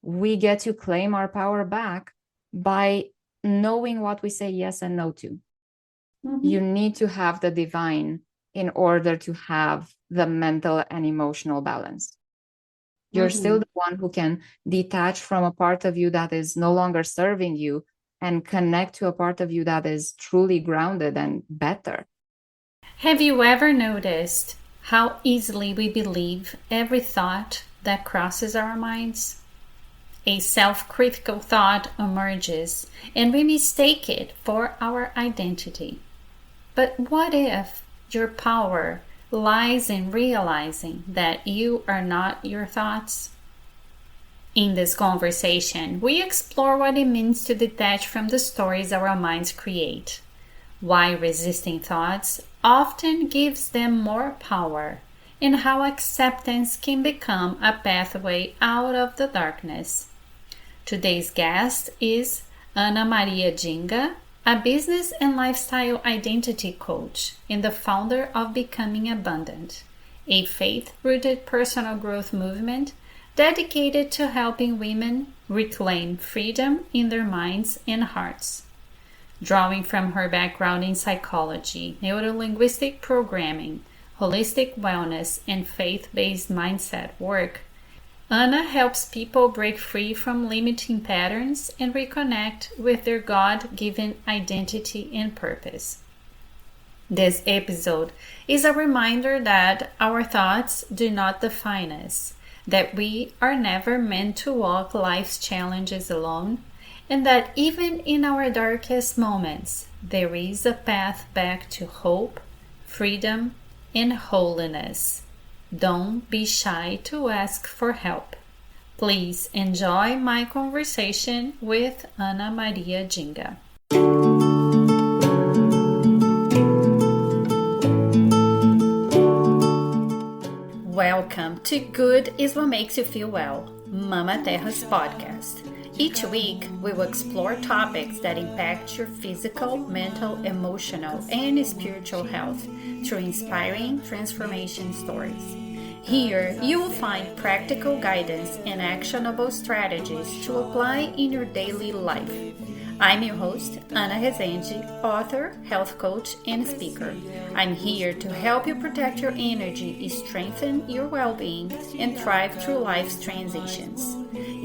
we get to claim our power back by knowing what we say yes and no to. You need to have the divine in order to have the mental and emotional balance. You're still the one who can detach from a part of you that is no longer serving you and connect to a part of you that is truly grounded and better. Have you ever noticed how easily we believe every thought that crosses our minds? A self-critical thought emerges and we mistake it for our identity. But what if your power lies in realizing that you are not your thoughts? In this conversation, we explore what it means to detach from the stories our minds create, why resisting thoughts often gives them more power, and how acceptance can become a pathway out of the darkness. Today's guest is Ana Maria Jinga, a business and lifestyle identity coach and the founder of Becoming Abundant, a faith-rooted personal growth movement dedicated to helping women reclaim freedom in their minds and hearts. Drawing from her background in psychology, neuro-linguistic programming, holistic wellness, and faith-based mindset work, Ana helps people break free from limiting patterns and reconnect with their God-given identity and purpose. This episode is a reminder that our thoughts do not define us, that we are never meant to walk life's challenges alone, and that even in our darkest moments, there is a path back to hope, freedom, and holiness. Don't be shy to ask for help. Please enjoy my conversation with Ana Maria Jinga. Welcome to Good is What Makes You Feel Well, Mama Terra's podcast. Each week, we will explore topics that impact your physical, mental, emotional, and spiritual health through inspiring transformation stories. Here, you will find practical guidance and actionable strategies to apply in your daily life. I'm your host, Ana Rezende, author, health coach, and speaker. I'm here to help you protect your energy, strengthen your well-being, and thrive through life's transitions.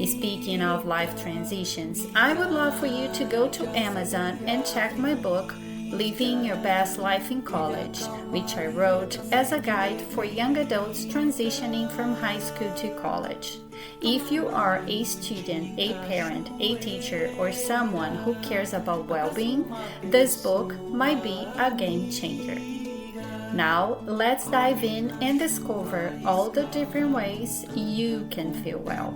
Speaking of life transitions, I would love for you to go to Amazon and check my book, Living Your Best Life in College, which I wrote as a guide for young adults transitioning from high school to college. If you are a student, a parent, a teacher, or someone who cares about well-being, this book might be a game changer. Now, let's dive in and discover all the different ways you can feel well.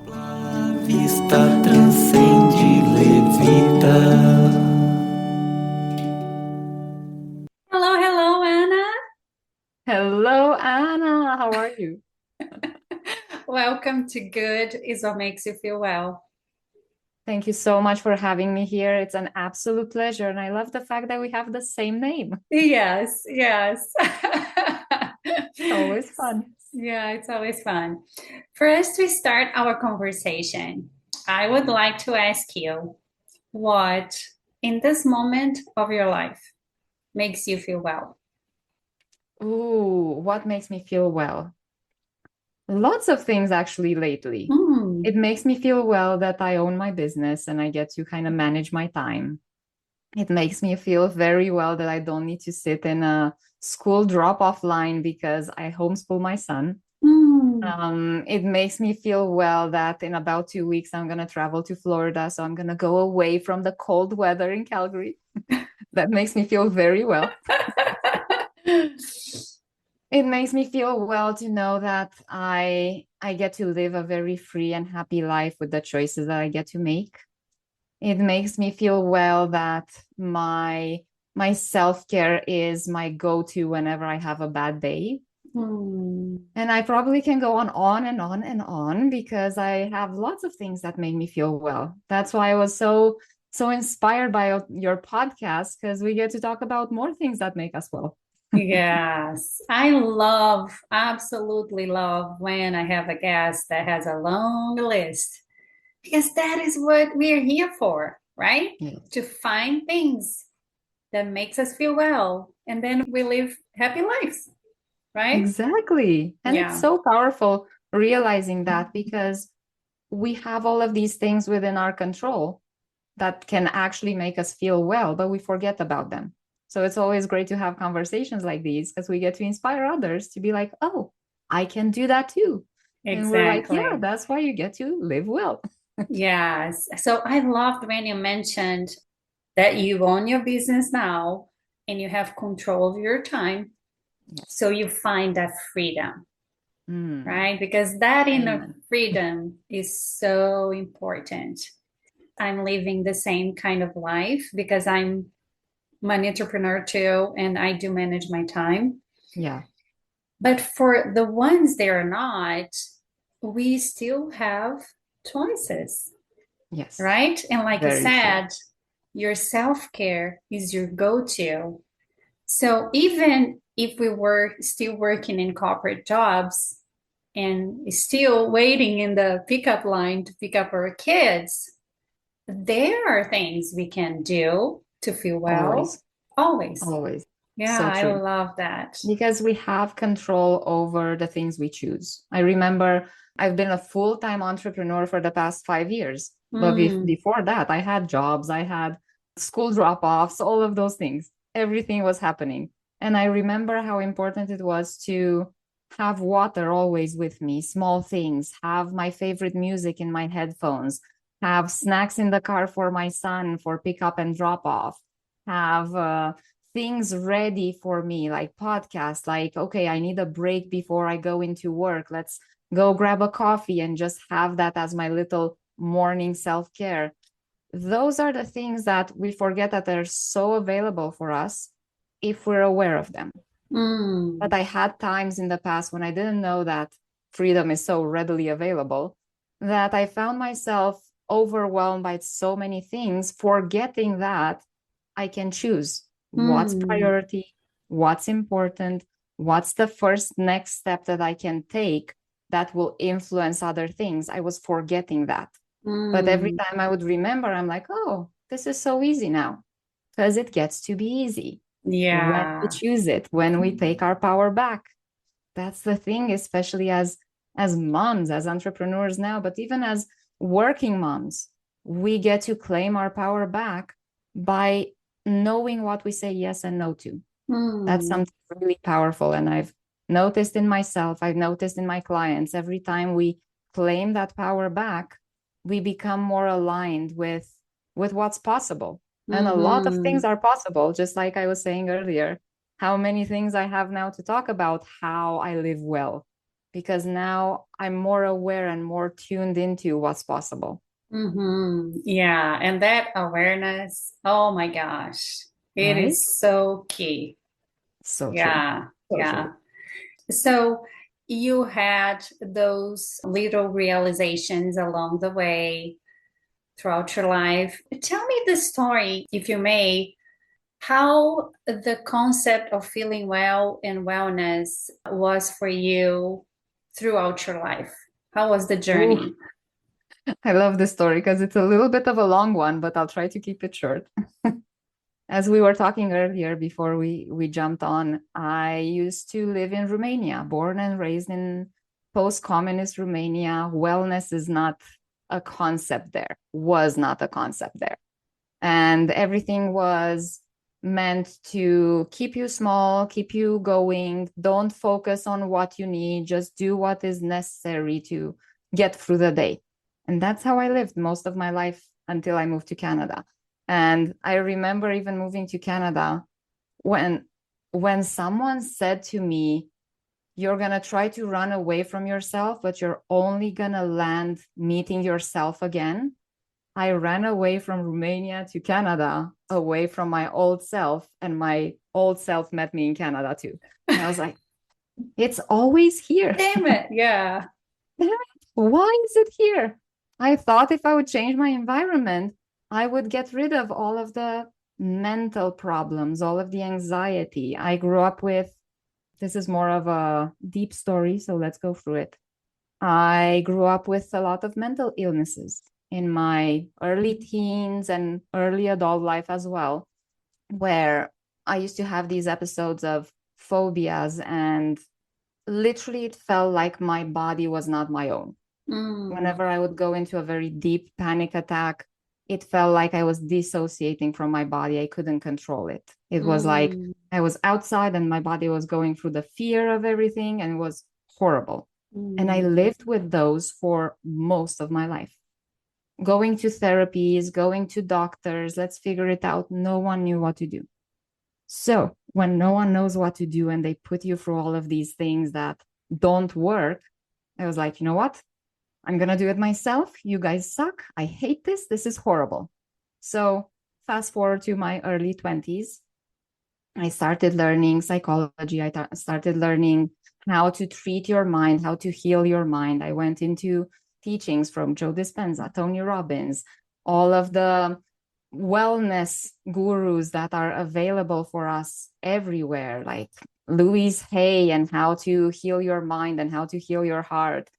Vista transcende, levita. Hello, Ana. Hello, Ana. How are you? Welcome to Good is What Makes You Feel Well. Thank you so much for having me here. It's an absolute pleasure. And I love the fact that we have the same name. Yes. Always fun. Yeah, it's always fun. For us to start our conversation, I would like to ask you what, in this moment of your life, makes you feel well? Ooh, what makes me feel well? Lots of things actually lately. It makes me feel well that I own my business and I get to kind of manage my time. It makes me feel very well that I don't need to sit in a school drop-off line because I homeschool my son. It makes me feel well that in about 2 weeks, I'm going to travel to Florida. So I'm going to go away from the cold weather in Calgary. That makes me feel very well. It makes me feel well to know that I get to live a very free and happy life with the choices that I get to make. It makes me feel well that my self-care is my go-to whenever I have a bad day. And I probably can go on and on and on because I have lots of things that make me feel well. That's why I was so inspired by your podcast, because we get to talk about more things that make us well. Yes, I absolutely love when I have a guest that has a long list. Because that is what we're here for, right? Yes. To find things that makes us feel well. And then we live happy lives, right? Exactly. And it's Yeah. so powerful realizing that, because we have all of these things within our control that can actually make us feel well, but we forget about them. So it's always great to have conversations like these, because we get to inspire others to be like, oh, I can do that too. And we're like, yeah, Exactly. that's why you get to live well. Yes. So I loved when you mentioned that you own your business now and you have control of your time. Yes. So you find that freedom, Mm. right? Because that inner Amen. freedom is so important. I'm living the same kind of life because I'm an entrepreneur too, and I do manage my time. Yeah. But for the ones that are not, we still have choices, Yes. right? And like you Very true. said, your self-care is your go-to. So even if we were still working in corporate jobs and still waiting in the pickup line to pick up our kids, there are things we can do to feel well. Always. Always. Always. Yeah, So I true. love that. Because we have control over the things we choose. I remember I've been a full-time entrepreneur for the past 5 years. But before that, I had jobs, I had school drop-offs, all of those things. Everything was happening. And I remember how important it was to have water always with me, small things, have my favorite music in my headphones, have snacks in the car for my son for pickup and drop off, have things ready for me, like podcasts, like, okay, I need a break before I go into work. Let's go grab a coffee and just have that as my little morning self-care. Those are the things that we forget that they're so available for us if we're aware of them. But I had times in the past when I didn't know that freedom is so readily available, that I found myself overwhelmed by so many things, forgetting that I can choose what's priority, what's important, what's the first next step that I can take that will influence other things. I was forgetting that. But every time I would remember, I'm like, oh, this is so easy now, because it gets to be easy when we Yeah. choose it, when we take our power back. That's the thing, especially as moms, as entrepreneurs now, but even as working moms, we get to claim our power back by knowing what we say yes and no to. That's something really powerful. And I've noticed in myself, I've noticed in my clients, every time we claim that power back, we become more aligned with what's possible. And a lot of things are possible, just like I was saying earlier. How many things I have now to talk about how I live well, because now I'm more aware and more tuned into what's possible. Yeah. And that awareness, oh my gosh, it Right? is so key. So true. Yeah. So Yeah. true. So you had those little realizations along the way throughout your life. Tell me the story, if you may, how the concept of feeling well and wellness was for you throughout your life. How was the Ooh, journey? I love this story because it's a little bit of a long one, but I'll try to keep it short. As we were talking earlier before we jumped on, I used to live in Romania, born and raised in post-communist Romania. Wellness is not a concept there, was not a concept there. And everything was meant to keep you small, keep you going. Don't focus on what you need, just do what is necessary to get through the day. And that's how I lived most of my life until I moved to Canada. And I remember even moving to Canada when someone said to me, you're going to try to run away from yourself, but you're only going to land meeting yourself again. I ran away from Romania to Canada, away from my old self, and my old self met me in Canada too. And I was like, it's always here. Damn it. Yeah. Damn it. Why is it here? I thought if I would change my environment, I would get rid of all of the mental problems, all of the anxiety. I grew up with, this is more of a deep story, so let's go through it. I grew up with a lot of mental illnesses. in my early teens and early adult life as well, where I used to have these episodes of phobias, and literally it felt like my body was not my own. Whenever I would go into a very deep panic attack, it felt like I was dissociating from my body. I couldn't control it. It was like I was outside and my body was going through the fear of everything, and it was horrible. And I lived with those for most of my life. Going to therapies, going to doctors, let's figure it out. No one knew what to do. So when no one knows what to do and they put you through all of these things that don't work, I was like, you know what? I'm going to do it myself. You guys suck. I hate this. This is horrible. So fast forward to my early 20s. I started learning psychology. I started learning how to treat your mind, how to heal your mind. I went into teachings from Joe Dispenza, Tony Robbins, all of the wellness gurus that are available for us everywhere, like Louise Hay and how to heal your mind and how to heal your heart,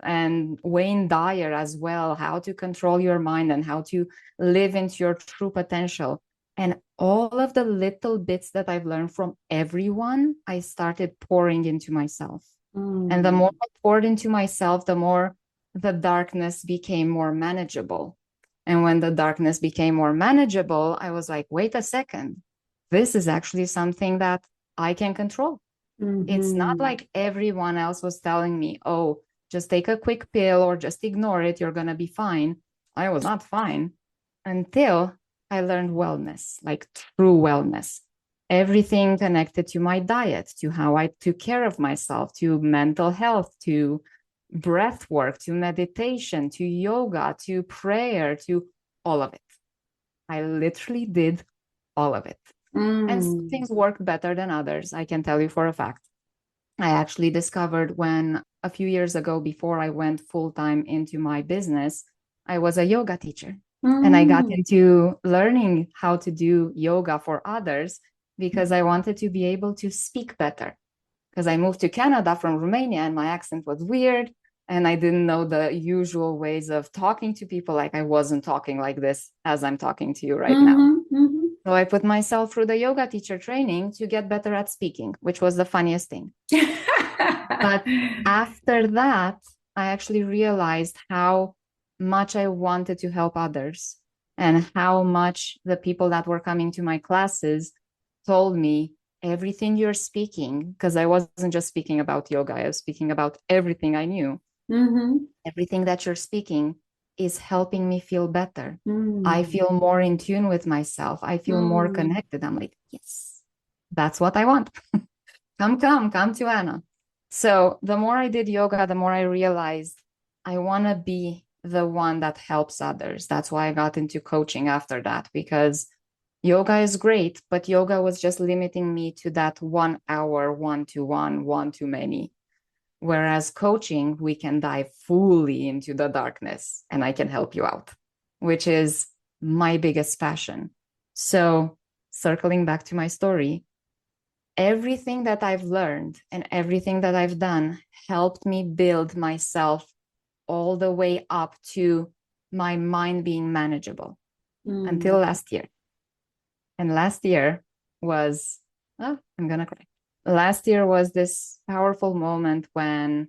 and Wayne Dyer as well, how to control your mind and how to live into your true potential. And all of the little bits that I've learned from everyone, I started pouring into myself. And the more I poured into myself, the more the darkness became more manageable. And when the darkness became more manageable, I was like, wait a second, this is actually something that I can control. It's not like everyone else was telling me, oh, just take a quick pill or just ignore it, you're going to be fine. I was not fine until I learned wellness, like true wellness. Everything connected to my diet, to how I took care of myself, to mental health, to breath work, to meditation, to yoga, to prayer, to all of it. I literally did all of it. And some things worked better than others, I can tell you for a fact. I actually discovered when a few years ago, before I went full-time into my business, I was a yoga teacher. And I got into learning how to do yoga for others because I wanted to be able to speak better. Because I moved to Canada from Romania and my accent was weird. And I didn't know the usual ways of talking to people. Like I wasn't talking like this as I'm talking to you right now. So I put myself through the yoga teacher training to get better at speaking, which was the funniest thing. But after that, I actually realized how much I wanted to help others and how much the people that were coming to my classes told me everything you're speaking, because I wasn't just speaking about yoga, I was speaking about everything I knew. Everything that you're speaking is helping me feel better. I feel more in tune with myself. I feel more connected. I'm like, yes, that's what I want. Come to Anna. So the more I did yoga, the more I realized I want to be the one that helps others. That's why I got into coaching after that, because yoga is great, but yoga was just limiting me to that 1 hour, one-to-one, one-to-many. Whereas coaching, we can dive fully into the darkness and I can help you out, which is my biggest passion. So circling back to my story, everything that I've learned and everything that I've done helped me build myself all the way up to my mind being manageable until last year. And last year was, oh, I'm going to cry. Last year was this powerful moment when,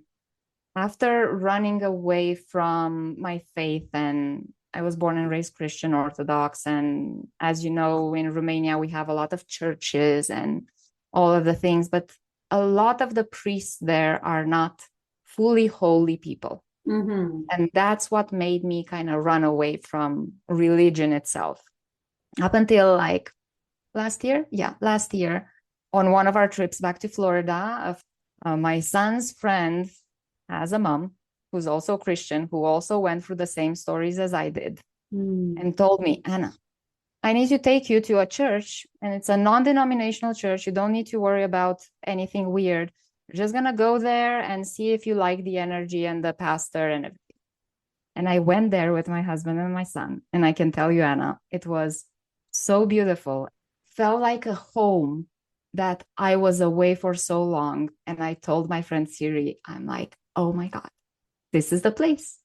after running away from my faith, and I was born and raised Christian Orthodox. And as you know, in Romania, we have a lot of churches and all of the things, but a lot of the priests there are not fully holy people. And that's what made me kind of run away from religion itself. Up until like last year, on one of our trips back to Florida, my son's friend has a mom who's also Christian, who also went through the same stories as I did, and told me, Anna, I need to take you to a church, and it's a non-denominational church. You don't need to worry about anything weird. You're just going to go there and see if you like the energy and the pastor and everything. And I went there with my husband and my son. And I can tell you, Anna, it was so beautiful. Felt like a home that I was away for so long. And I told my friend Siri, I'm like, oh my God, this is the place.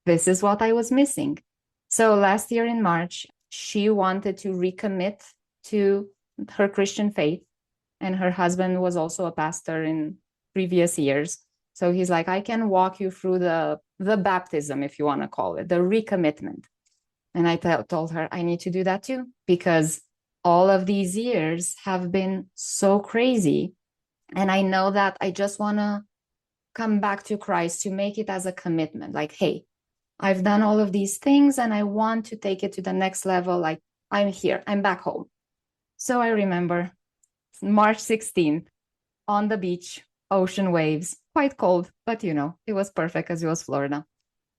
This is what I was missing. So last year in March, she wanted to recommit to her Christian faith, and her husband was also a pastor in previous years. So he's like, I can walk you through the baptism, if you want to call it, the recommitment. And I told her, I need to do that too, because all of these years have been so crazy. And I know that I just want to come back to Christ to make it as a commitment. Like, hey, I've done all of these things and I want to take it to the next level. Like, I'm here, I'm back home. So I remember March 16th on the beach, ocean waves, quite cold, but it was perfect because it was Florida.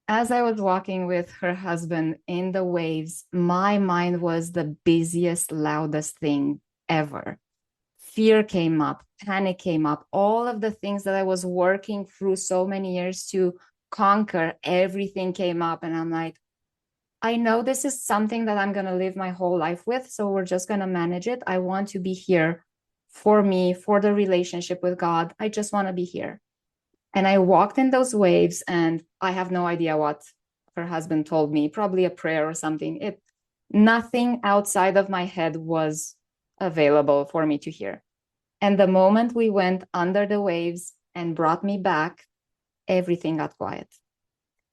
As I was walking with her husband in the waves, my mind was the busiest, loudest thing ever. Fear came up, panic came up, all of the things that I was working through so many years to conquer, everything came up. And I'm like, I know this is something that I'm going to live my whole life with. So we're just going to manage it. I want to be here for me, for the relationship with God. I just want to be here. And I walked in those waves, and I have no idea what her husband told me, probably a prayer or something. Nothing outside of my head was available for me to hear. And the moment we went under the waves and brought me back, everything got quiet.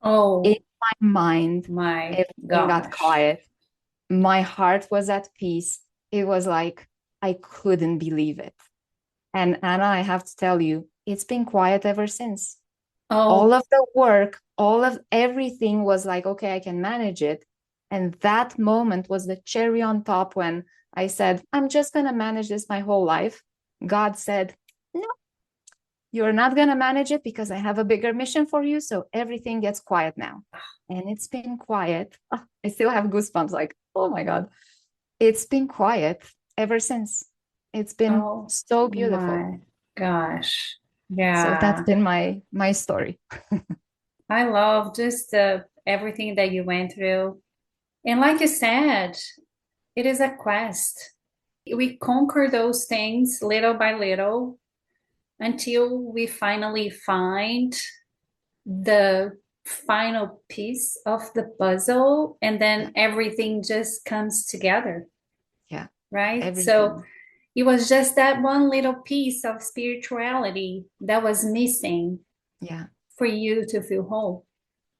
Oh, in my mind, my everything got gosh. quiet. My heart was at peace. It was like I couldn't believe it. And Anna, I have to tell you, it's been quiet ever since. All of the work, all of everything was like, okay, I can manage it. And that moment was the cherry on top when I said, I'm just going to manage this my whole life. God said, no, you're not going to manage it because I have a bigger mission for you. So everything gets quiet now. And it's been quiet. Oh, I still have goosebumps like, oh my God. It's been quiet ever since. It's been so beautiful. My gosh. So that's Yeah. been my story. I love just everything that you went through. And like you said, it is a quest. We conquer those things little by little until we finally find the final piece of the puzzle, and then everything just comes together. Yeah. Right? Everything. So it was just that one little piece of spirituality that was missing. Yeah. For you to feel whole.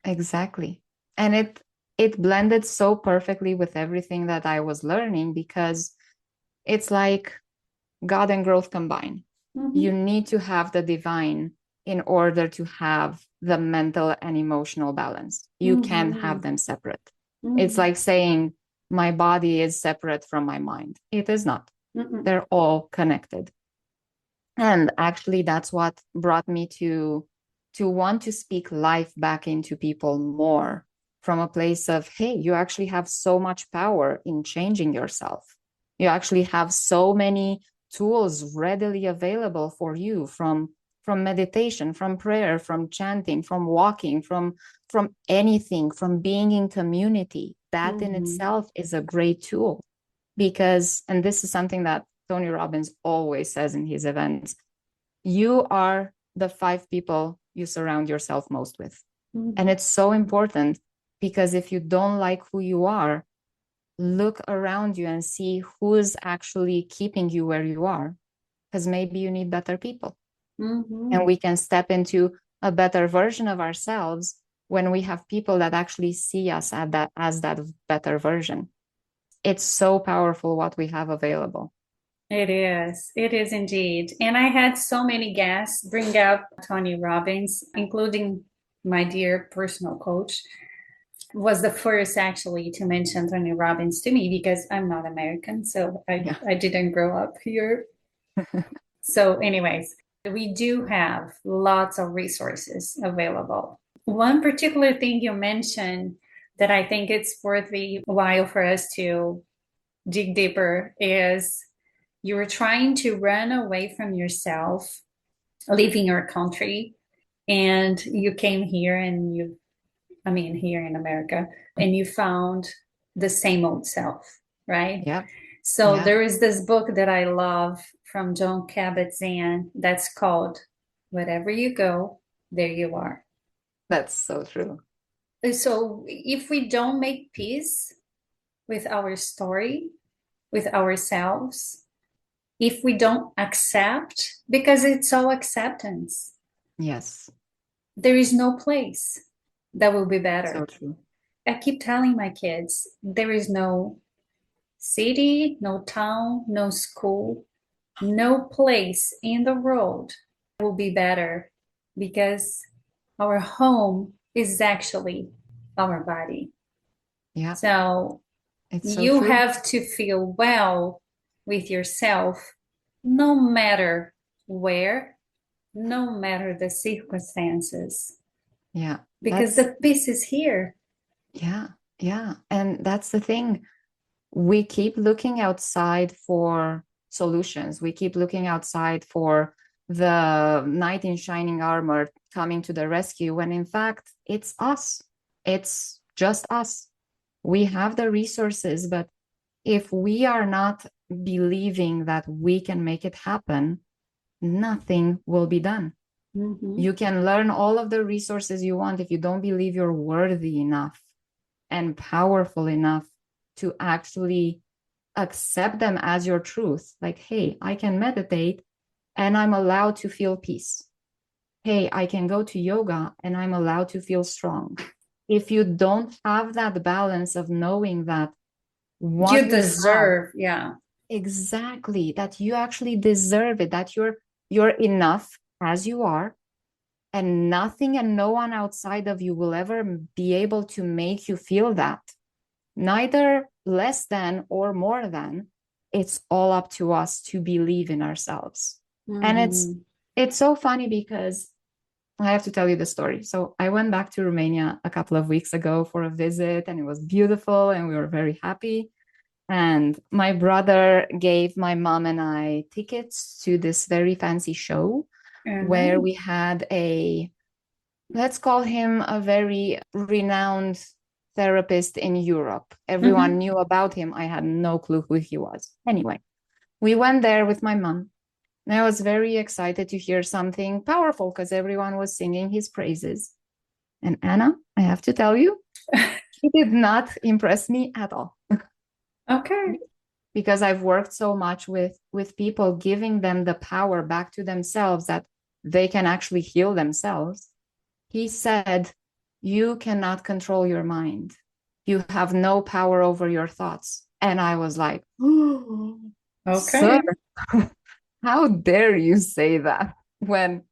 Exactly. And it blended so perfectly with everything that I was learning, because it's like God and growth combined. Mm-hmm. You need to have the divine in order to have the mental and emotional balance. You can't have them separate. It's like saying my body is separate from my mind. It is not. They're all connected. And actually, that's what brought me to want to speak life back into people more, from a place of, hey, you actually have so much power in changing yourself. You actually have so many tools readily available for you, from meditation, from prayer, from chanting, from walking, from anything, from being in community. That in itself is a great tool. Because, and this is something that Tony Robbins always says in his events, you are the 5 people you surround yourself most with. And it's so important, because if you don't like who you are, look around you and see who's actually keeping you where you are, because maybe you need better people. And we can step into a better version of ourselves when we have people that actually see us as that better version. It's so powerful what we have available. It is. It is indeed. And I had so many guests bring up Tony Robbins, including my dear personal coach, was the first actually to mention Tony Robbins to me, because I'm not American, so I didn't grow up here. So anyways, we do have lots of resources available. One particular thing you mentioned that I think it's worth a while for us to dig deeper is you were trying to run away from yourself, leaving your country, and you came here and here in America, and you found the same old self, right? Yeah. So there is this book that I love from Jon Kabat-Zinn that's called Wherever You Go, There You Are. That's so true. So if we don't make peace with our story, with ourselves, if we don't accept, because it's all acceptance, Yes. there is no place that will be So better. true. I keep telling my kids, there is no city, no town, no school, no place in the world will be better because our home is actually our body. Yeah. So It's so you true. have to feel well with yourself, no matter where, no matter the circumstances, Yeah. because the peace is here. Yeah. Yeah. And that's the thing. We keep looking outside for solutions. We keep looking outside for the knight in shining armor coming to the rescue, when in fact, it's us. It's just us. We have the resources, but if we are not believing that we can make it happen, nothing will be done. Mm-hmm. You can learn all of the resources you want. If you don't believe you're worthy enough and powerful enough to actually accept them as your truth, like, hey, I can meditate and I'm allowed to feel peace. Hey, I can go to yoga and I'm allowed to feel strong. If you don't have that balance of knowing that what You you have, deserve, yeah. exactly, that you actually deserve it, that you're enough as you are, and nothing and no one outside of you will ever be able to make you feel that, neither less than or more than. It's all up to us to believe in ourselves. And Mm-hmm. it's so funny because I have to tell you the story. So I went back to Romania a couple of weeks ago for a visit, and it was beautiful and we were very happy. And my brother gave my mom and I tickets to this very fancy show where we had let's call him a very renowned therapist in Europe. Everyone knew about him. I had no clue who he was. Anyway, we went there with my mom. And I was very excited to hear something powerful because everyone was singing his praises. And Anna, I have to tell you, he did not impress me at all. Okay. Because I've worked so much with people, giving them the power back to themselves that they can actually heal themselves. He said, you cannot control your mind. You have no power over your thoughts. And I was like, oh, sir, Okay. how dare you say that, when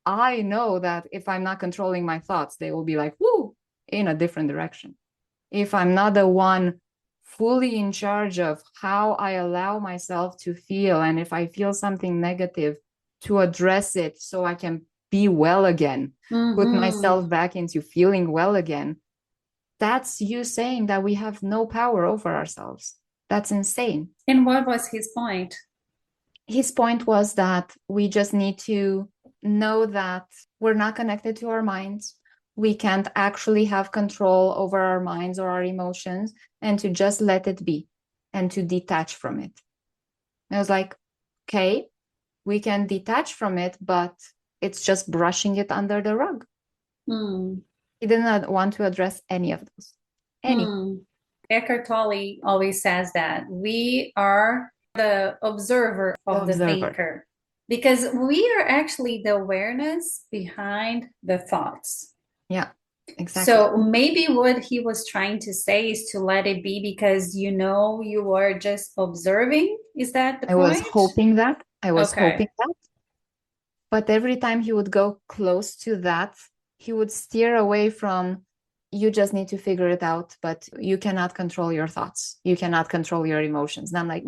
I know that if I'm not controlling my thoughts, they will be like, woo, in a different direction. If I'm not the one fully in charge of how I allow myself to feel, and if I feel something negative, to address it so I can be well again, put Mm-hmm. myself back into feeling well again, that's you saying that we have no power over ourselves. That's insane. And what was his point? His point was that we just need to know that we're not connected to our minds. We can't actually have control over our minds or our emotions, and to just let it be and to detach from it. And I was like, okay, we can detach from it, but it's just brushing it under the rug. Hmm. He did not want to address any of those. Any. Eckhart Tolle always says that we are the observer of the Observer. thinker because we are actually the awareness behind the thoughts. Yeah, exactly. So maybe what he was trying to say is to let it be because you know you are just observing. Is that the I was point? hoping that. I was Okay. hoping that. But every time he would go close to that, he would steer away from, you just need to figure it out, but you cannot control your thoughts. You cannot control your emotions. And I'm like,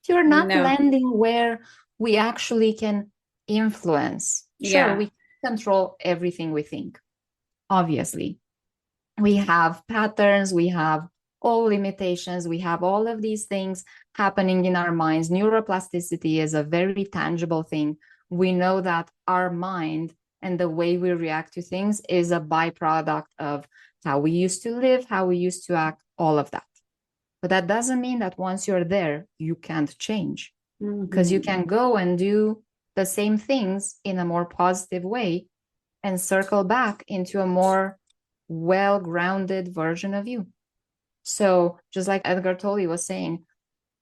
you're not No. landing where we actually can influence. Sure, Yeah. we control everything we think. Obviously, we have patterns, we have all limitations, we have all of these things happening in our minds. Neuroplasticity is a very tangible thing. We know that our mind and the way we react to things is a byproduct of how we used to live, how we used to act, all of that. But that doesn't mean that once you're there, you can't change, because you can go and do the same things in a more positive way and circle back into a more well-grounded version of you. So just like Edgar Tolle was saying,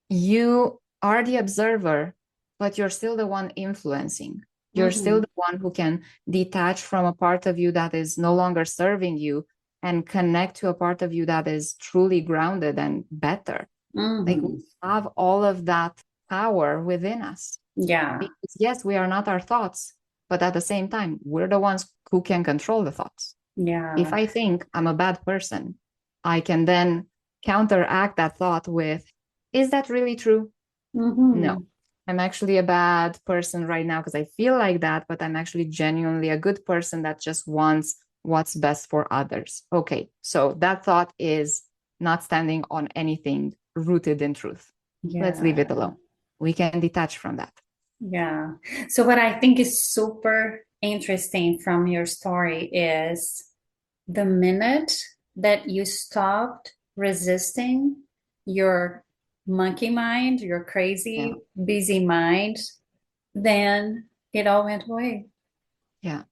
you are the observer, but you're still the one influencing. You're still the one who can detach from a part of you that is no longer serving you and connect to a part of you that is truly grounded and better. Like we have all of that power within us. Yeah. Because yes, we are not our thoughts, but at the same time, we're the ones who can control the thoughts. Yeah. If I think I'm a bad person, I can then counteract that thought with, is that really true? No, I'm actually a bad person right now because I feel like that, but I'm actually genuinely a good person that just wants what's best for others. Okay, so that thought is not standing on anything rooted in truth. Yeah. Let's leave it alone. We can detach from that. Yeah. So what I think is super interesting from your story is the minute that you stopped resisting your monkey mind, your crazy, busy mind, then it all went away. Yeah.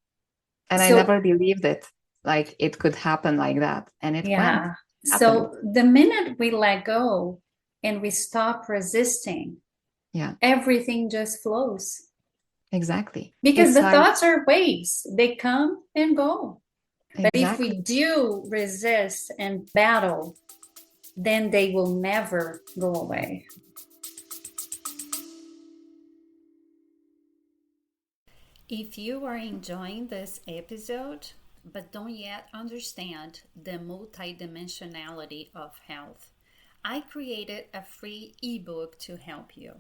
And I never believed it, like it could happen like that. And it went. So the minute we let go and we stop resisting, everything just flows. Exactly. Because the thoughts are waves, they come and go. But if we Exactly. do resist and battle, then they will never go away. If you are enjoying this episode, but don't yet understand the multidimensionality of health, I created a free ebook to help you.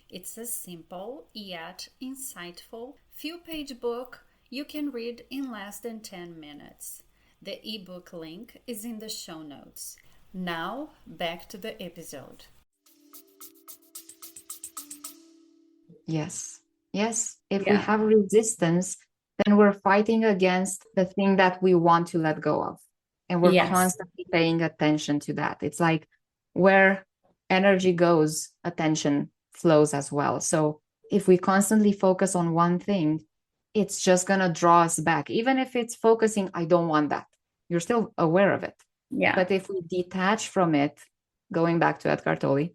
It's a simple yet insightful few-page book you can read in less than 10 minutes. The ebook link is in the show notes. Now, back to the episode. Yes. Yes. If we have resistance, then we're fighting against the thing that we want to let go of. And we're constantly paying attention to that. It's like where energy goes, attention flows as well. So if we constantly focus on one thing, it's just going to draw us back. Even if it's focusing, I don't want that. You're still aware of it. Yeah. But if we detach from it, going back to Edgar Tolle,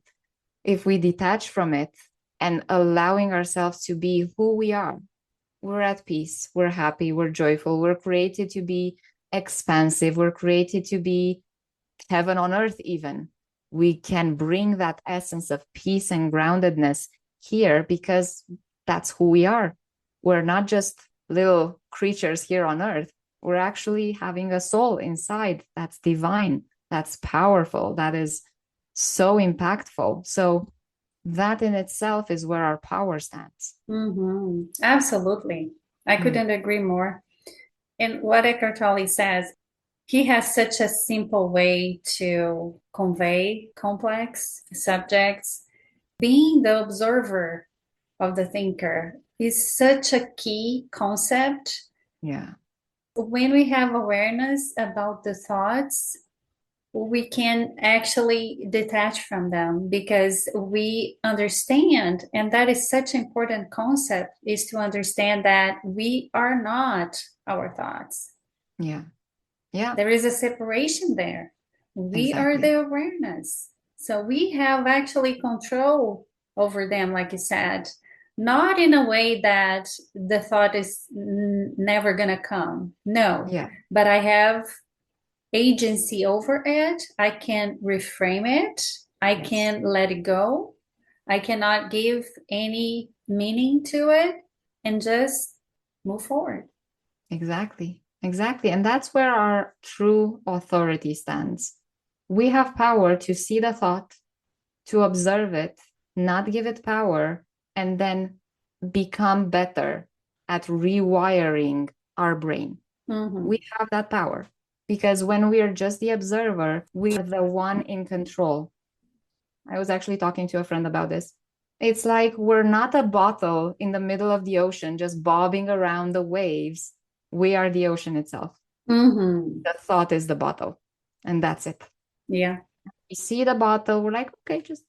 if we detach from it and allowing ourselves to be who we are, we're at peace, we're happy, we're joyful, we're created to be expansive, we're created to be heaven on earth even. We can bring that essence of peace and groundedness here because that's who we are. We're not just little creatures here on earth. We're actually having a soul inside that's divine, that's powerful, that is so impactful. So that in itself is where our power stands. Absolutely. I couldn't agree more. And what Eckhart Tolle says, he has such a simple way to convey complex subjects. Being the observer of the thinker is such a key concept. Yeah. When we have awareness about the thoughts, we can actually detach from them because we understand, and that is such an important concept, is to understand that we are not our thoughts. Yeah. Yeah. There is a separation there. We are the awareness. So we have actually control over them, like you said, not in a way that the thought is never going to come. No. Yeah. But I have agency over it. I can reframe it. I can let it go. I cannot give any meaning to it and just move forward. Exactly. And that's where our true authority stands. We have power to see the thought, to observe it, not give it power, and then become better at rewiring our brain. We have that power. Because when we are just the observer, we are the one in control. I was actually talking to a friend about this. It's like we're not a bottle in the middle of the ocean, just bobbing around the waves. We are the ocean itself. The thought is the bottle, and that's it. Yeah. We see the bottle, we're like, okay, just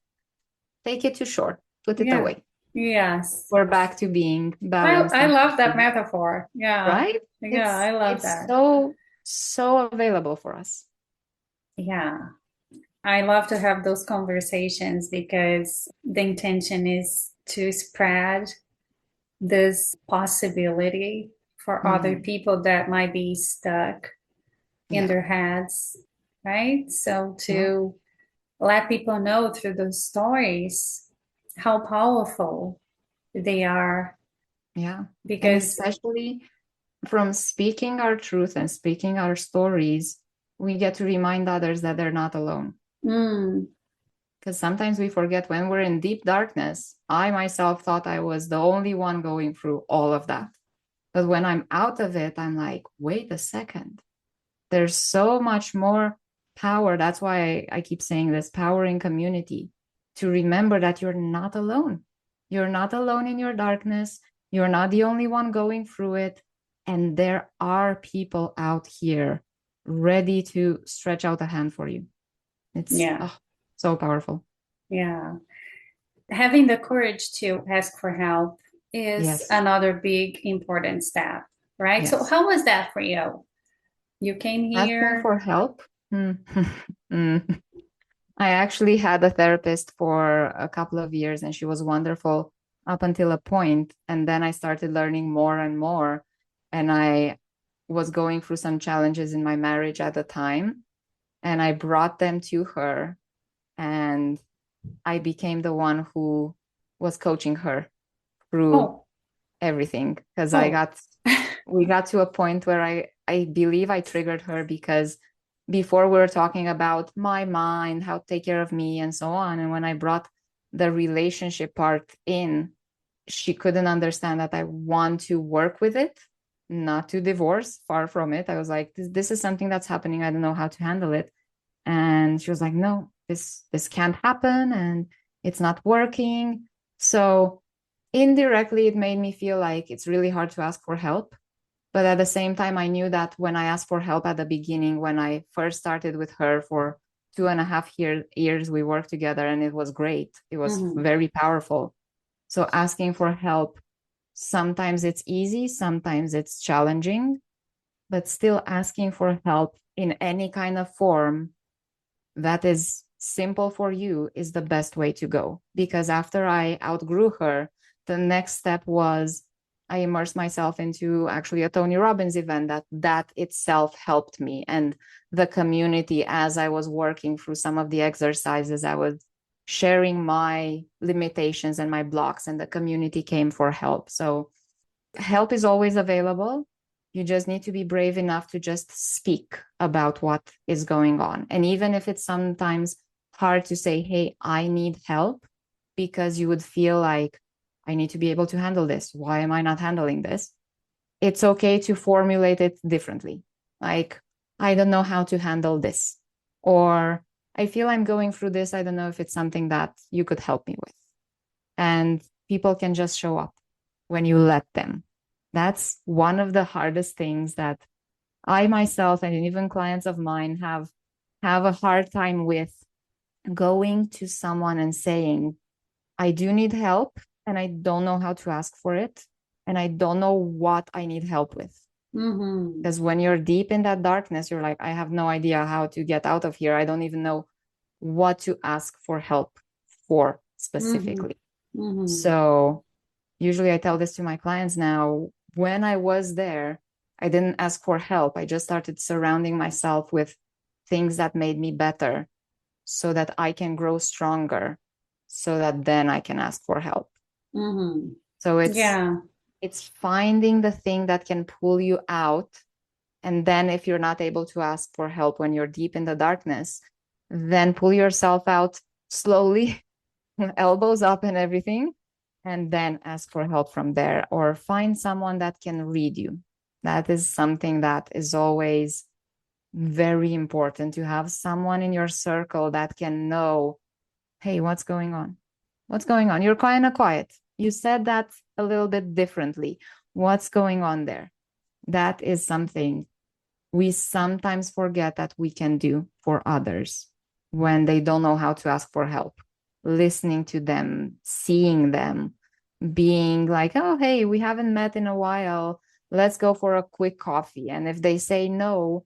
take it to shore, put it away. Yes. We're back to being balanced. I love that metaphor. Yeah. Right? Yeah, I love that. So so available for us. Yeah. I love to have those conversations because the intention is to spread this possibility for other people that might be stuck in Yeah. their heads, right? So Yeah. to let people know through those stories how powerful they are. Yeah. And Because especially from speaking our truth and speaking our stories, we get to remind others that they're not alone. Because sometimes we forget when we're in deep darkness. I myself thought I was the only one going through all of that. But when I'm out of it, I'm like, wait a second. There's so much more power. That's why I keep saying this power in community, to remember that you're not alone. You're not alone in your darkness. You're not the only one going through it. And there are people out here ready to stretch out a hand for you. It's so powerful. Yeah. Having the courage to ask for help is Yes. another big important step, right? Yes. So how was that for you? You came Asking here. for help. I actually had a therapist for a couple of years and she was wonderful up until a point. And then I started learning more and more. And I was going through some challenges in my marriage at the time. And I brought them to her. And I became the one who was coaching her through everything. Because we got to a point where I believe I triggered her because before we were talking about my mind, how to take care of me and so on. And when I brought the relationship part in, she couldn't understand that I want to work with it, not to divorce, far from it. I was like, this is something that's happening. I don't know how to handle it. And she was like, no, this can't happen and it's not working. So indirectly, it made me feel like it's really hard to ask for help. But at the same time, I knew that when I asked for help at the beginning, when I first started with her for 2.5 years, we worked together and it was great. It was very powerful. So asking for help, sometimes it's easy, sometimes it's challenging, but still asking for help in any kind of form that is simple for you is the best way to go. Because after I outgrew her, the next step was I immersed myself into actually a Tony Robbins event that itself helped me. And the community, as I was working through some of the exercises, I was sharing my limitations and my blocks, and the community came for help. So help is always available. You just need to be brave enough to just speak about what is going on. And even if it's sometimes hard to say, hey, I need help, because you would feel like, I need to be able to handle this. Why am I not handling this? It's okay to formulate it differently. Like, I don't know how to handle this. Or I feel I'm going through this. I don't know if it's something that you could help me with. And people can just show up when you let them. That's one of the hardest things that I myself and even clients of mine have a hard time with, going to someone and saying, I do need help and I don't know how to ask for it. And I don't know what I need help with. Because when you're deep in that darkness, you're like, I have no idea how to get out of here. I don't even know what to ask for help for specifically. So usually I tell this to my clients now. When I was there, I didn't ask for help. I just started surrounding myself with things that made me better so that I can grow stronger, so that then I can ask for help. So it's finding the thing that can pull you out. And then if you're not able to ask for help when you're deep in the darkness, then pull yourself out slowly, elbows up and everything, and then ask for help from there, or find someone that can read you. That is something that is always very important, to have someone in your circle that can know, hey, what's going on? What's going on? You're kind of quiet. You said that a little bit differently. What's going on there? That is something we sometimes forget that we can do for others when they don't know how to ask for help. Listening to them, seeing them, being like, oh, hey, we haven't met in a while. Let's go for a quick coffee. And if they say no,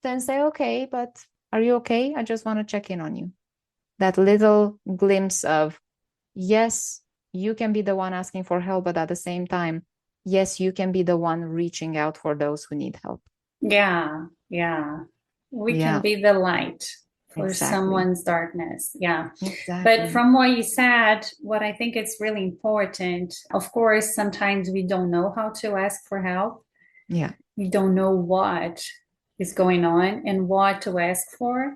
then say, okay, but are you okay? I just want to check in on you. That little glimpse of, yes, you can be the one asking for help, but at the same time, yes, you can be the one reaching out for those who need help. Yeah, yeah. We can Yeah, be the light for exactly. someone's darkness. Yeah. Exactly. But from what you said, what I think is really important, of course, sometimes we don't know how to ask for help. Yeah. We don't know what is going on and what to ask for.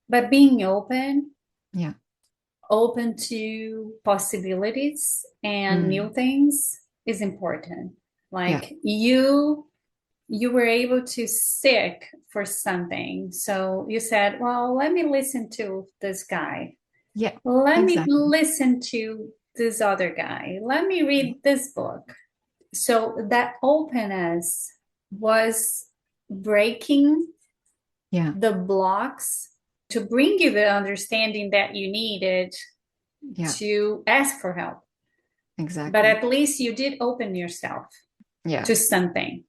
But being open, Yeah. open to possibilities and new things is important. Like you were able to seek for something. So you said, well, let me listen to this guy. Yeah. Let me Exactly. listen to this other guy. Let me read this book. So that openness was breaking Yeah. the blocks to bring you the understanding that you needed Yeah. to ask for help. Exactly. But at least you did open yourself to something.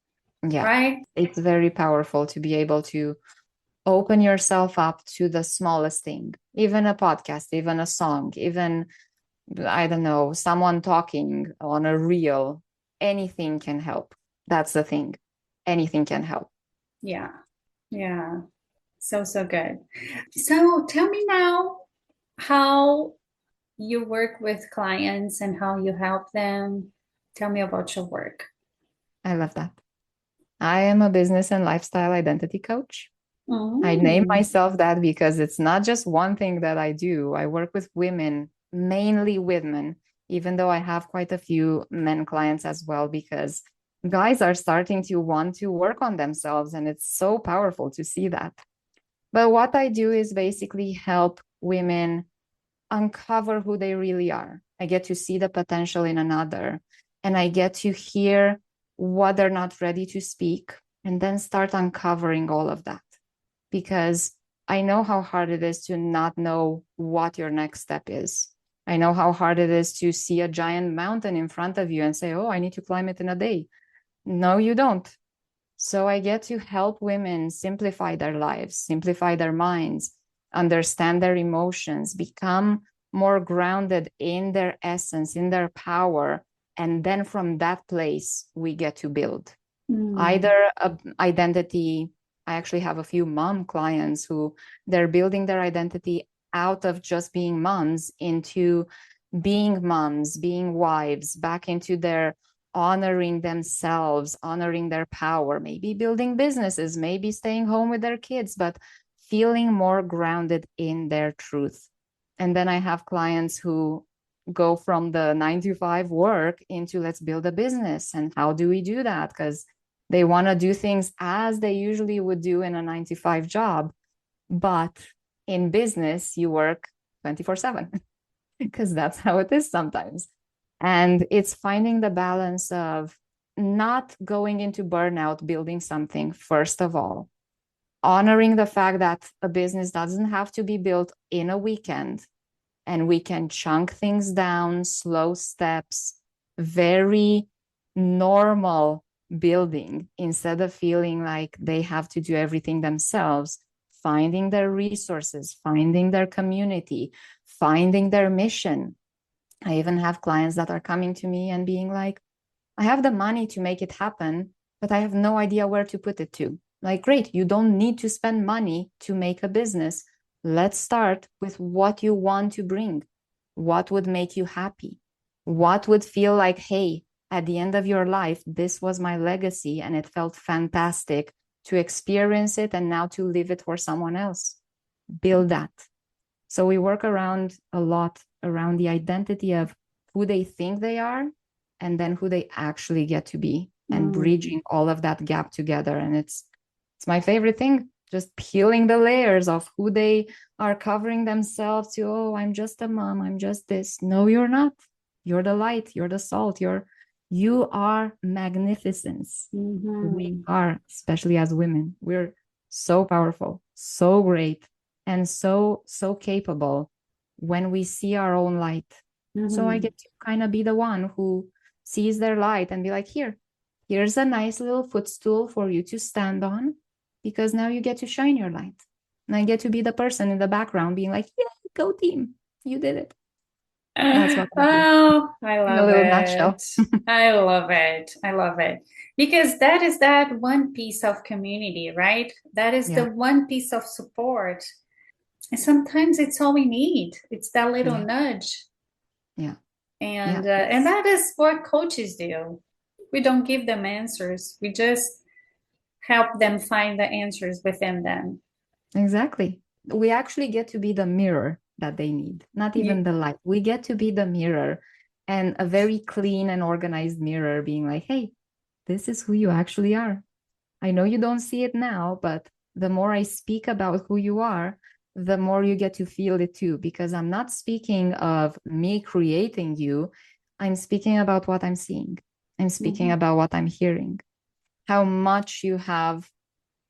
Yeah. Right? It's very powerful to be able to open yourself up to the smallest thing, even a podcast, even a song, even, I don't know, someone talking on a reel. Anything can help. That's the thing. Anything can help. Yeah. Yeah. So, so good. So tell me now how you work with clients and how you help them. Tell me about your work. I love that. I am a business and lifestyle identity coach. I name myself that because it's not just one thing that I do. I work with women, mainly women, even though I have quite a few men clients as well, because guys are starting to want to work on themselves. And it's so powerful to see that. But what I do is basically help women uncover who they really are. I get to see the potential in another, and I get to hear what they're not ready to speak, and then start uncovering all of that. Because I know how hard it is to not know what your next step is. I know how hard it is to see a giant mountain in front of you and say, oh, I need to climb it in a day. No, you don't. So I get to help women simplify their lives, simplify their minds, understand their emotions, become more grounded in their essence, in their power. And then from that place, we get to build either an identity. I actually have a few mom clients who they're building their identity out of just being moms into being moms, being wives, back into their honoring themselves, honoring their power, maybe building businesses, maybe staying home with their kids, but feeling more grounded in their truth. And then I have clients who go from the 9 to 5 work into let's build a business. And how do we do that? Because they want to do things as they usually would do in a 9 to 5 job. But in business, you work 24/7 because that's how it is sometimes. And it's finding the balance of not going into burnout, building something, first of all, honoring the fact that a business doesn't have to be built in a weekend, and we can chunk things down, slow steps, very normal building, instead of feeling like they have to do everything themselves, finding their resources, finding their community, finding their mission. I even have clients that are coming to me and being like, I have the money to make it happen, but I have no idea where to put it to. Like, great, you don't need to spend money to make a business. Let's start with what you want to bring. What would make you happy? What would feel like, hey, at the end of your life, this was my legacy and it felt fantastic to experience it and now to live it for someone else. Build that. So we work around a lot around the identity of who they think they are and then who they actually get to be, and bridging all of that gap together. And it's my favorite thing, just peeling the layers of who they are covering themselves to. Oh, I'm just a mom, I'm just this. No, you're not. You're the light, you're the salt, you are magnificence. We are, especially as women, we're so powerful, so great, and so capable when we see our own light. So I get to kind of be the one who sees their light and be like, here's a nice little footstool for you to stand on. because now you get to shine your light. And I get to be the person in the background being like, yeah, go team. You did it. That's what I do. Oh, I In a love little it. nutshell. I love it. I love it. Because that is that one piece of community, right? That is Yeah. the one piece of support. And sometimes it's all we need. It's that little Yeah. nudge. Yeah. And Yeah. and that is what coaches do. We don't give them answers. We just help them find the answers within them. Exactly. We actually get to be the mirror that they need, not even the light. We get to be the mirror, and a very clean and organized mirror being like, hey, this is who you actually are. I know you don't see it now, but the more I speak about who you are, the more you get to feel it too, because I'm not speaking of me creating you. I'm speaking about what I'm seeing. I'm speaking about what I'm hearing, how much you have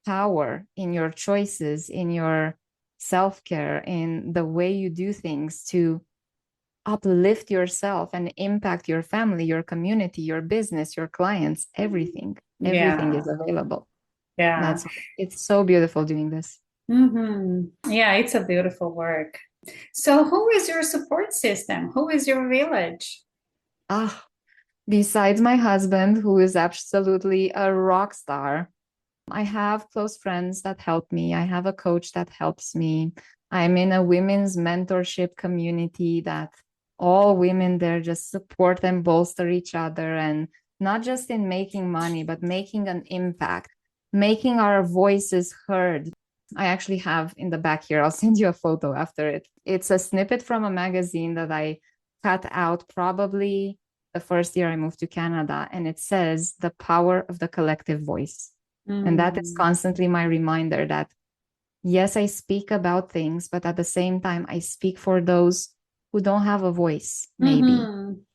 power in your choices, in your self-care, in the way you do things to uplift yourself and impact your family, your community, your business, your clients, everything. Everything is available. Yeah. That's it's so beautiful doing this. Yeah, it's a beautiful work. So who is your support system? Who is your village? Ah, besides my husband, who is absolutely a rock star, I have close friends that help me. I have a coach that helps me. I'm in a women's mentorship community that all women there just support and bolster each other, and not just in making money, but making an impact, making our voices heard. I actually have in the back here, I'll send you a photo after it. It's a snippet from a magazine that I cut out probably the first year I moved to Canada, and it says the power of the collective voice. And that is constantly my reminder that, yes, I speak about things, but at the same time, I speak for those who don't have a voice, maybe,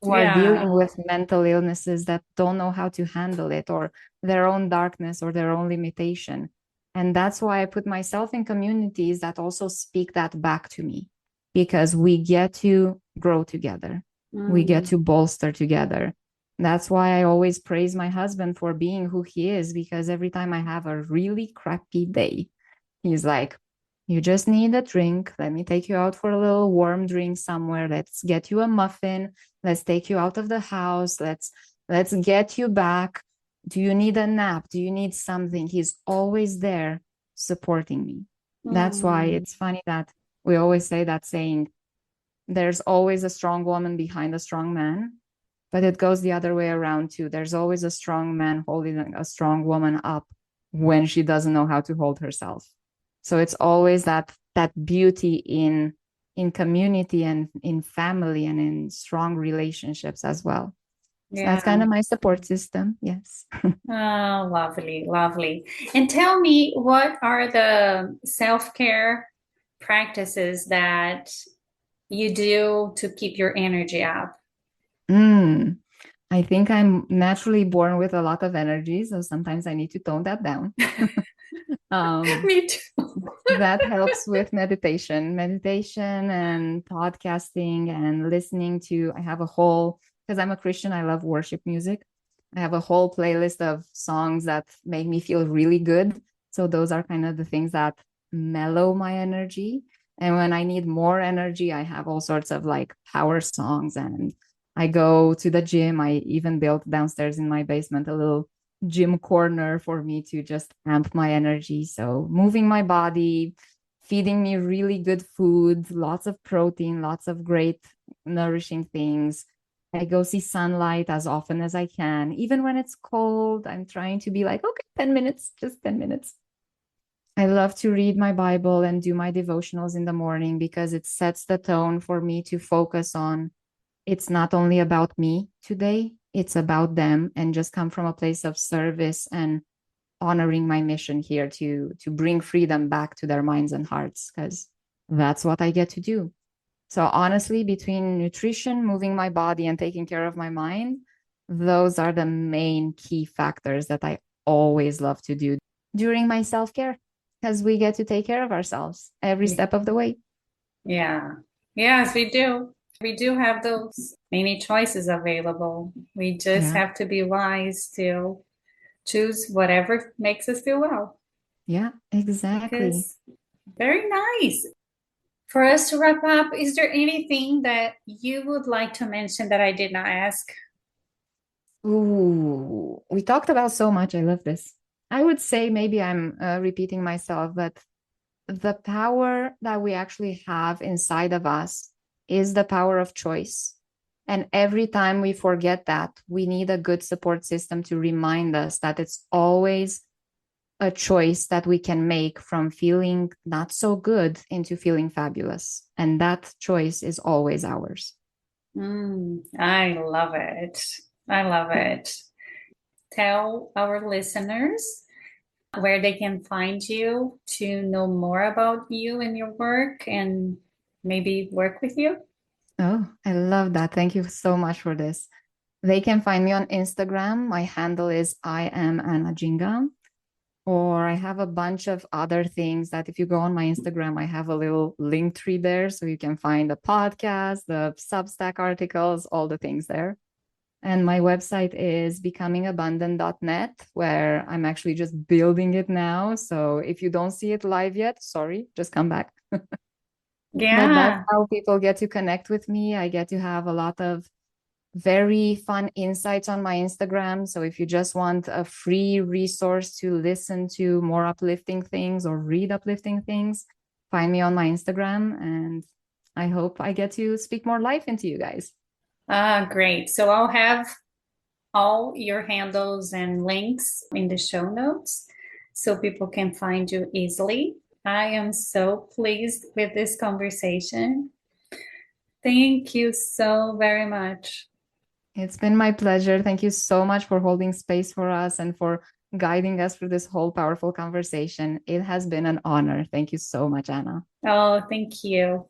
who are dealing with mental illnesses that don't know how to handle it, or their own darkness or their own limitation. And that's why I put myself in communities that also speak that back to me, because we get to grow together. We get to bolster together. That's why I always praise my husband for being who he is, because every time I have a really crappy day, he's like, you just need a drink. Let me take you out for a little warm drink somewhere. Let's get you a muffin. Let's take you out of the house. Let's get you back. Do you need a nap? Do you need something? He's always there supporting me. That's why it's funny that we always say that saying, there's always a strong woman behind a strong man, but it goes the other way around too. There's always a strong man holding a strong woman up when she doesn't know how to hold herself. So it's always that beauty in community and in family and in strong relationships as well. So that's kind of my support system. Yes. Oh, lovely, lovely. And tell me, what are the self-care practices that you do to keep your energy up? I think I'm naturally born with a lot of energy, so sometimes I need to tone that down. Me too. That helps with meditation and podcasting and listening to, I have a whole, because I'm a Christian, I love worship music. I have a whole playlist of songs that make me feel really good. So those are kind of the things that mellow my energy. And when I need more energy, I have all sorts of like power songs, and I go to the gym. I even built downstairs in my basement a little gym corner for me to just amp my energy. So moving my body, feeding me really good food, lots of protein, lots of great nourishing things. I go see sunlight as often as I can. Even when it's cold, I'm trying to be like, okay, 10 minutes, just 10 minutes. I love to read my Bible and do my devotionals in the morning, because it sets the tone for me to focus on, it's not only about me today, it's about them, and just come from a place of service and honoring my mission here to bring freedom back to their minds and hearts, because that's what I get to do. So honestly, between nutrition, moving my body, and taking care of my mind, those are the main key factors that I always love to do during my self-care, because we get to take care of ourselves every step of the way. Yeah. Yes, we do. We do have those many choices available. We just have to be wise to choose whatever makes us feel well. Yeah, exactly. Because very nice. For us to wrap up, is there anything that you would like to mention that I did not ask? Ooh, we talked about so much. I love this. I would say maybe I'm repeating myself, but the power that we actually have inside of us is the power of choice. And every time we forget that, we need a good support system to remind us that it's always a choice that we can make from feeling not so good into feeling fabulous. And that choice is always ours. I love it. I love it. Tell our listeners where they can find you to know more about you and your work and maybe work with you. Oh, I love that. Thank you so much for this. They can find me on Instagram. My handle is I am Ana Jinga. Or I have a bunch of other things that if you go on my Instagram, I have a little link tree there. So you can find the podcast, the Substack articles, all the things there. And my website is becomingabundant.net, where I'm actually just building it now. So if you don't see it live yet, sorry, just come back. But that's Yeah. how people get to connect with me. I get to have a lot of very fun insights on my Instagram. So if you just want a free resource to listen to more uplifting things or read uplifting things, find me on my Instagram. And I hope I get to speak more life into you guys. Great. So I'll have all your handles and links in the show notes so people can find you easily. I am so pleased with this conversation. Thank you so very much. It's been my pleasure. Thank you so much for holding space for us and for guiding us through this whole powerful conversation. It has been an honor. Thank you so much, Ana. Oh, thank you.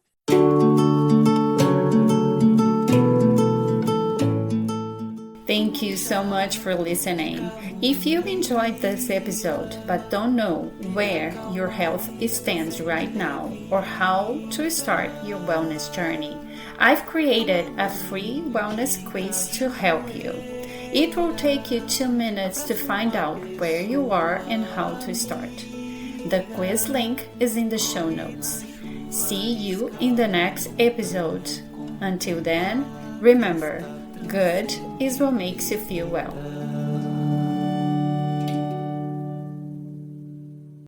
Thank you so much for listening. If you enjoyed this episode but don't know where your health stands right now or how to start your wellness journey, I've created a free wellness quiz to help you. It will take you 2 minutes to find out where you are and how to start. The quiz link is in the show notes. See you in the next episode. Until then, remember, good is what makes you feel well.